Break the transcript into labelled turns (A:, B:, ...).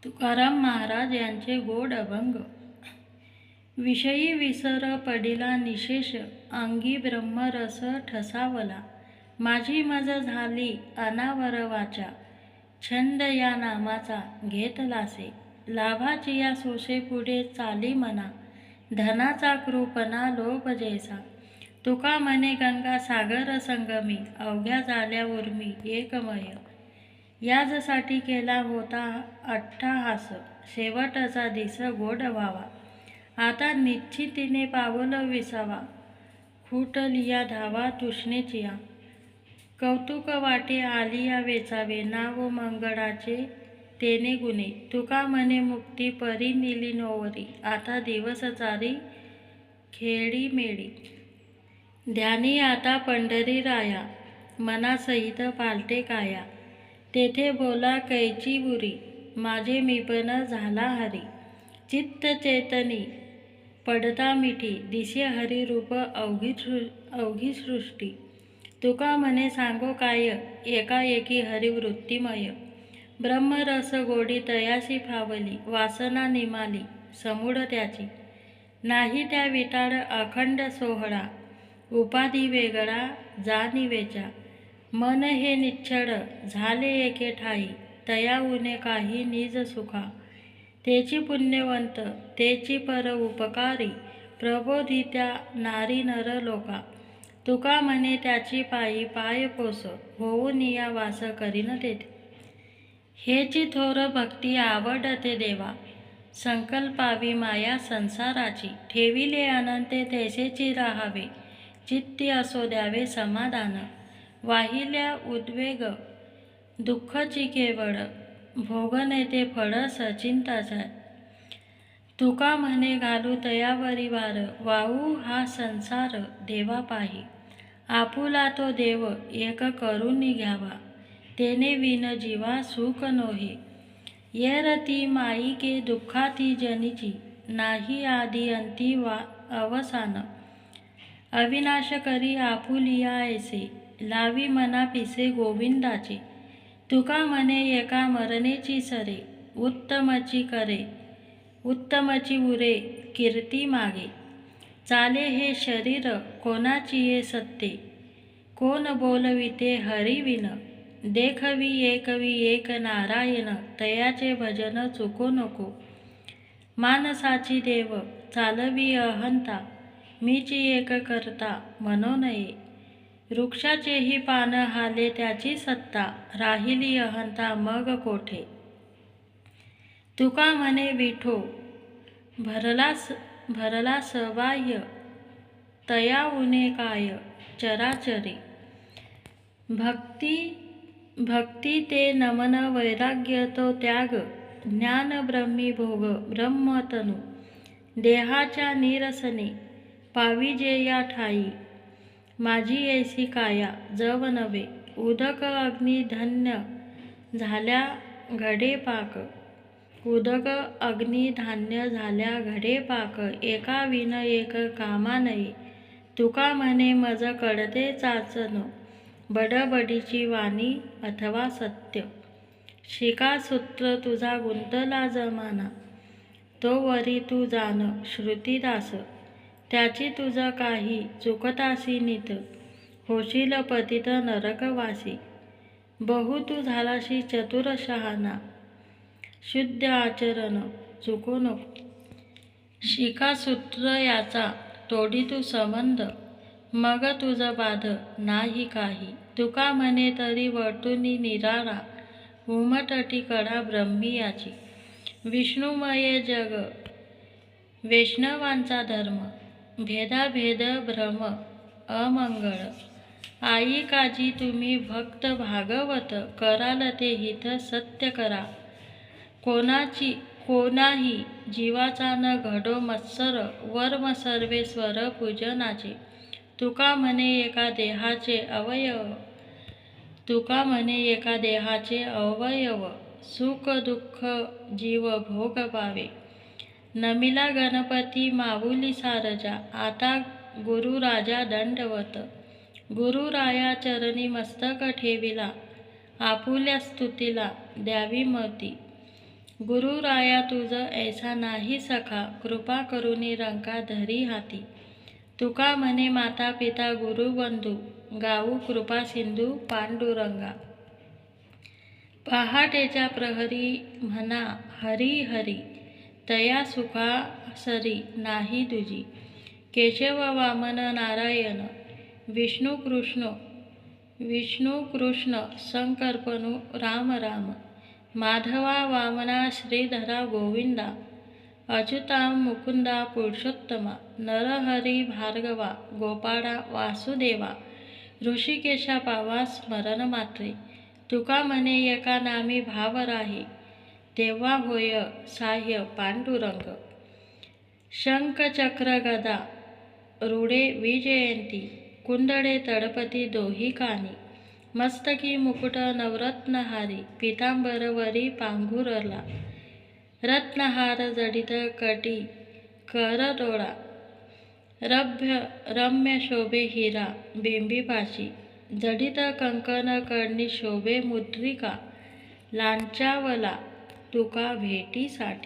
A: तुकाराम महाराज यांचे गोड अभंग. विषयी विसर पडिला निशेष, अंगी ब्रह्मरस ठसावला. माझी मज झाली अनावर वाचा, छंद या नामाचा घेतलासे. लाभाची या सोशे पुढे चाली मना, धनाचा कृपणा लोभ जैसा. तुका म्हणे गंगा सागर संगमी, अवघ्या झाल्या उर्मी एकमय. याजसाठी केला होता अट्टहास, शेवटचा दिस गोड व्हावा. आता निश्चितीने पावल विसावा, फुटलिया धावा तृष्णेचिया. कौतुक वाटे आलिया वेचावे, नाव मंगळाचे तेने गुणे. तुका म्हणे मुक्ती परी निली नोवरी, आता दिवस चारी खेळी मेळी. ध्यानी आता पंढरी राया, मनासहित पालटे काया. तेथे बोला कैची बुरी, माझे मीपण झाला हरी. चित्त चेतनी पडता मिठी, दिसे हरी रूप अवघी सृष्टी. तुका म्हणे सांगो काय, एकाएकी हरिवृत्तीमय. ब्रह्मरस गोडी तयाशी फावली, वासना निमाली समूढ त्याची. नाही त्या विटाळ अखंड सोहळा, उपाधी वेगळा जाणीवेचा. मन हे निश्चळ झाले एके ठाई, तया उणे काही निज सुखा. तेची पुण्यवंत तेची पर उपकारी, प्रबोधित्या नारी नर लोका. तुका म्हणे त्याची पायी पाय पोस, होऊन या वास करीन तेथे. हेची थोर भक्ती आवडते देवा, संकल्पावी माया संसाराची. ठेविले अनंते तैसेची राहावे, चित्ती असो द्यावे समाधान. वाहिल्या उद्वेग दुःखची केवळ, भोगणे ते फळ सचिंताचा. तुका म्हणे घालू तयावरी भार, वाहू हा संसार देवा पाही. आपुला तो देव एक करून घ्यावा, तेने विन जीवा सुख नोहे. येरती माईके दुःखाती जनीची, नाही आदी अंती अवसान. अविनाश करी आपुलिया ऐसे, लावी मना पिसे गोविंदाचे. तुका म्हणे एका मरणेची सरे, उत्तमची उरे कीर्ती मागे. चाले हे शरीर कोणाची ये सत्ते, कोण बोलविते हरिविन. देखवी एकवी एक नारायण, तयाचे भजन चुको नको. मानसाची देव चालवी अहंता, मीची एक करता म्हणो नये. वृक्षाचेही पान हाले त्याची सत्ता, राहिली अहंता मग कोठे. तुका म्हणे विठो भरला सबाह्य, तया उणे काय चराचरी. भक्ती ते नमन वैराग्य तो त्याग, ज्ञान ब्रह्मी भोग ब्रह्मतनु. देहाच्या निरसने पाविजे या ठाई, माझी ऐसी काया जव नवे. उदक अग्नी धान्य झाल्या घडे पाक, उदक अग्नी धान्य झाल्या घडे पाक. एका विन एक कामा नये. तुका म्हणे मज कळते चाचण, बडबडीची वाणी अथवा सत्य. शिका सूत्र तुझा गुंतला जमाना, तो वरी तू जाण श्रुतीदास. त्याची तुझ काही चुकतासी नित, होशील पतित नरकवासी. बहु तू झालाशी चतुर शहाणा, शुद्ध आचरण चुको नको. शिका सूत्र याचा तोडी तू संबंध, मग तुझ बाध नाही काही. तुका म्हणे तरी वर्तुनी निराळा, उमटटी कडा ब्रह्मी याची. विष्णुमय जग वैष्णवांचा धर्म, भेदाभेद भ्रम अमंगळ. आई काजी तुम्ही भक्त भागवत, कराल ते हित सत्य करा. कोणाही जीवाचा न घडो मत्सर, वर्म सर्वेश्वर पूजनाचे. तुका म्हणे एका देहाचे अवयव, सुख दुःख जीव भोग पावे. नमिला गणपती माऊली सारजा, आता गुरुराजा दंडवत. गुरुराया चरणी मस्तक ठेविला, आपुल्या स्तुतीला द्यावी मती. गुरुराया तुझ ऐसा नाही सखा, कृपा करुणी रंका धरी हाती. तुका म्हणे माता पिता गुरु बंधू, गाऊ कृपा सिंधू पांडुरंगा. पहाटेच्या प्रहरी म्हणा हरी हरी, तया सुखा सरी नाही तुझी. केशव वामन नारायण, विष्णू कृष्ण संकर्पणू राम राम. माधवा वामना श्रीधरा गोविंदा, अच्युता मुकुंदा पुरुषोत्तमा. नरहरी भार्गवा गोपाळा वासुदेवा, ऋषिकेशा पावा स्मरण मात्रे. तुका म्हणे एका नामी भाव राही, तेव्हा होय साह्य पांडुरंग. शंख चक्र गदा रुडे विजयंती, कुंडळे तळपती दोही कानी. मस्तकी मुकुट नवरत्नहारी, पितांबरवरी पांघुरला. रत्नहार जडित कटी करडोळा, रम्य शोभे हिरा बिंबीपाशी. जडित कंकण कर्णी शोभे मुद्रिका, लांचावला तुका भेटीसाठी.